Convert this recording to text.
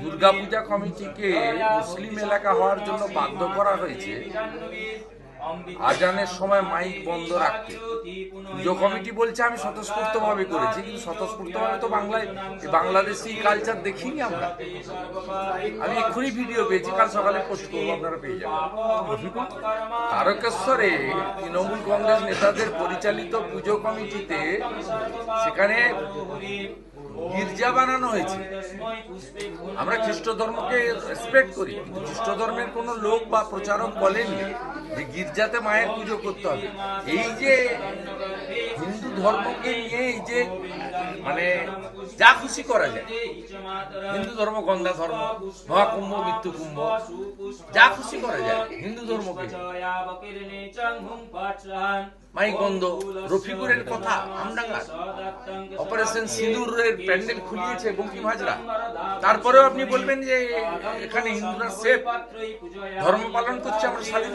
দুর্গাপূজা কমিটিকে মুসলিম এলাকা হওয়ার জন্য বাধ্য করা হয়েছে আজানের সময় মাইক বন্ধ রাখতে। পুজো কমিটি বলছে আমি স্বতঃস্ফূর্তভাবে করেছি, কিন্তু স্বতঃস্ফূর্তভাবে তো বাংলাদেশি কালচার দেখিনি আমরা। আমি এক্ষুনি ভিডিও পেয়েছি, কাল সকালে পোস্ট করবো, আপনারা পেয়ে যাবেন। তারকেশ্বরে তৃণমূল কংগ্রেস নেতাদের পরিচালিত পুজো কমিটিতে সেখানে গির্জা বানানো হয়েছে। আমরা খ্রিস্ট ধর্মকে রেসপেক্ট করি, কিন্তু খ্রিস্ট ধর্মের কোনো লোক বা প্রচারক বলেনি যে গির্জাতে মায়ের পুজো করতে হবে। এই যে হিন্দু ধর্মকে নিয়ে এই যে মানে যা খুশি করা যায়, হিন্দু ধর্ম গন্ধা ধর্ম, মহাকুম্ভ মৃত্যু কুম্ভ, যা খুশি করা যায় হিন্দু ধর্মকে, মাইক বন্ধ। রফিকুরের কথা আমডাঙ্গার অপারেশন সিঁদুরের প্যান্ডেল খুলিয়েছে বঙ্কিম হাজরা, তারপরেও আপনি বলবেন যে এখানে হিন্দুরা সেফ, ধর্ম পালন করছে, আমরা স্বাধীন।